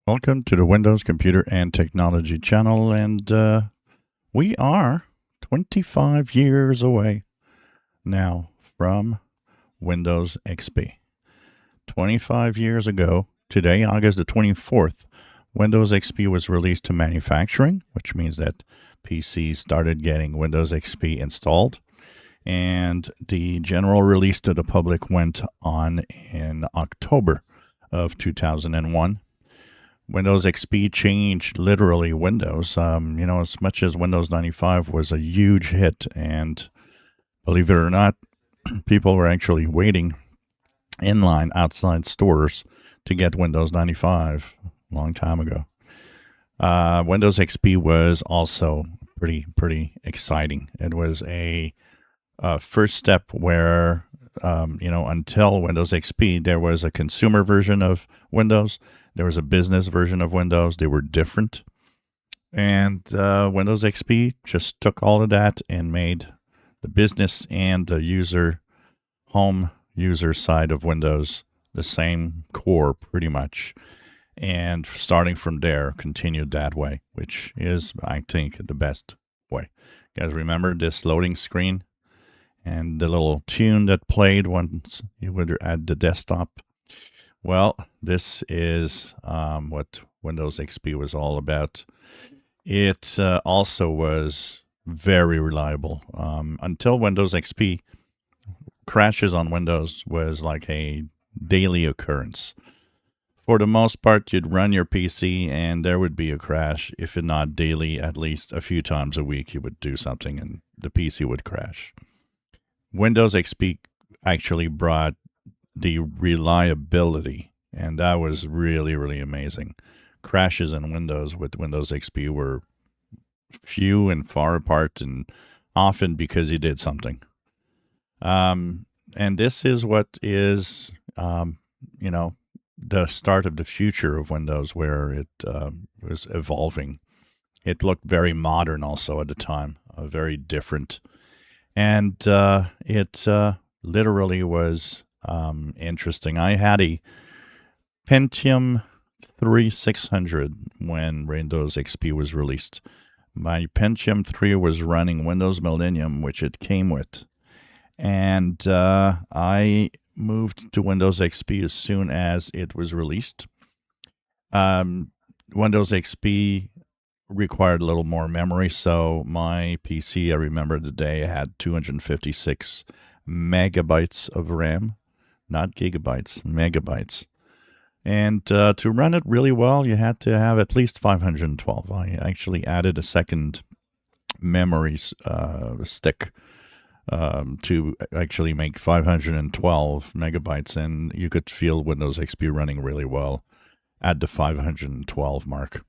Welcome to the Windows Computer and Technology channel, and we are 25 years away now from Windows XP. 25 years ago, today, August the 24th, Windows XP was released to manufacturing, which means that PCs started getting Windows XP installed, and the general release to the public went on in October of 2001. Windows XP changed literally Windows. As much as Windows 95 was a huge hit, and believe it or not, people were actually waiting in line outside stores to get Windows 95 a long time ago. Windows XP was also pretty exciting. It was a first step where until Windows XP, there was a consumer version of Windows. There was a business version of Windows. They were different. And Windows XP just took all of that and made the business and the home user side of Windows the same core pretty much. And starting from there, continued that way, which is, I think, the best way. You guys remember this loading screen and the little tune that played once you were at the desktop? Well, this is what Windows XP was all about. It also was very reliable. Until Windows XP, crashes on Windows was like a daily occurrence. For the most part, you'd run your PC and there would be a crash. If not daily, at least a few times a week, you would do something and the PC would crash. Windows XP actually brought the reliability, and that was really amazing. Crashes in Windows with Windows XP were few and far apart, and often because you did something. And this is what is, the start of the future of Windows, where it was evolving. It looked very modern also at the time, very different. And it literally was interesting. I had a Pentium 3 600 when Windows XP was released. My Pentium 3 was running Windows Millennium, which it came with. And I moved to Windows XP as soon as it was released. Windows XP required a little more memory, so my PC, I remember the day, had 256 megabytes of RAM, not gigabytes, megabytes. And to run it really well, you had to have at least 512. I actually added a second memory stick to actually make 512 megabytes, and you could feel Windows XP running really well at the 512 mark.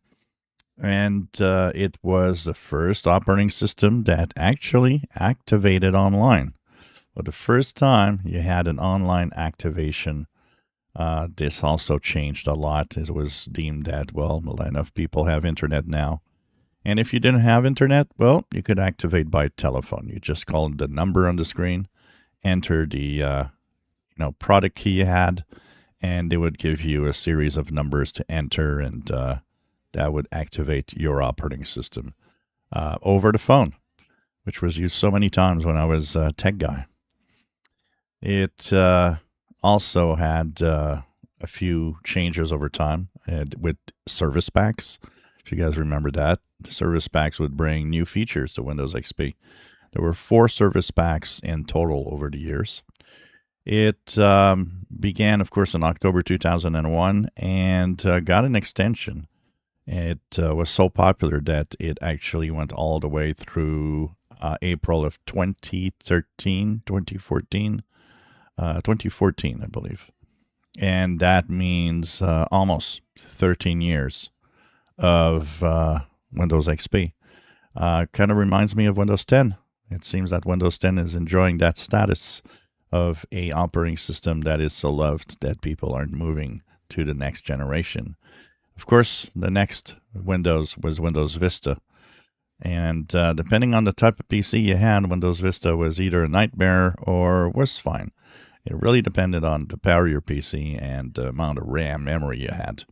And it was the first operating system that actually activated online. For the first time you had an online activation. This also changed a lot. It was deemed that, well, enough people have internet now. And if you didn't have internet, well, you could activate by telephone. You just called the number on the screen, enter the product key you had, and they would give you a series of numbers to enter, and that would activate your operating system over the phone, which was used so many times when I was a tech guy. It also had a few changes over time with service packs. If you guys remember that, service packs would bring new features to Windows XP. There were 4 service packs in total over the years. It began, of course, in October 2001 and got an extension. It was so popular that it actually went all the way through April of 2014, I believe. And that means almost 13 years of Windows XP. Kind of reminds me of Windows 10. It seems that Windows 10 is enjoying that status of a operating system that is so loved that people aren't moving to the next generation. Of course, the next Windows was Windows Vista. And depending on the type of PC you had, Windows Vista was either a nightmare or was fine. It really depended on the power of your PC and the amount of RAM memory you had.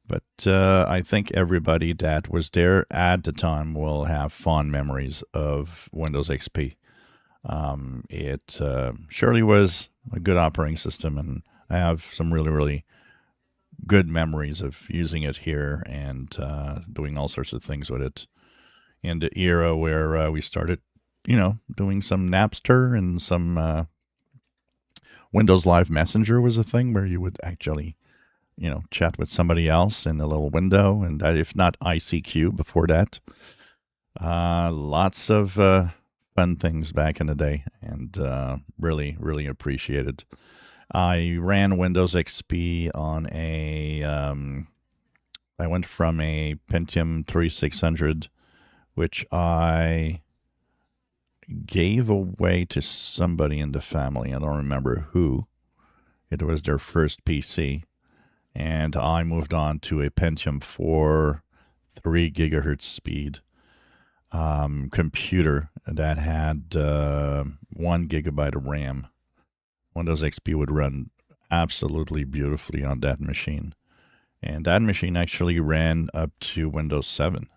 But I think everybody that was there at the time will have fond memories of Windows XP. It surely was a good operating system, and I have some really, really good memories of using it here and doing all sorts of things with it in the era where we started, doing some Napster and some Windows Live Messenger was a thing where you would actually, chat with somebody else in a little window, and if not ICQ before that. Lots of fun things back in the day, and really, really appreciated. I ran Windows XP on I went from a Pentium 3600, which I gave away to somebody in the family. I don't remember who. It was their first PC. And I moved on to a Pentium 4 3 gigahertz speed computer that had 1 gigabyte of RAM. Windows XP would run absolutely beautifully on that machine. And that machine actually ran up to Windows 7.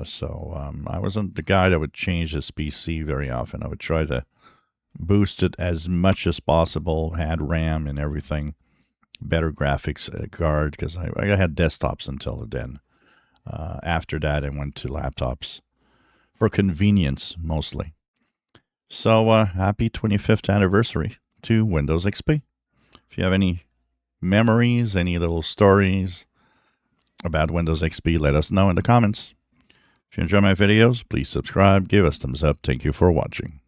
So I wasn't the guy that would change his PC very often. I would try to boost it as much as possible, had RAM and everything, better graphics card, because I had desktops until then. After that, I went to laptops for convenience mostly. So happy 25th anniversary to Windows XP. If you have any memories, any little stories about Windows XP, let us know in the comments. If you enjoy my videos, please subscribe, give us thumbs up. Thank you for watching.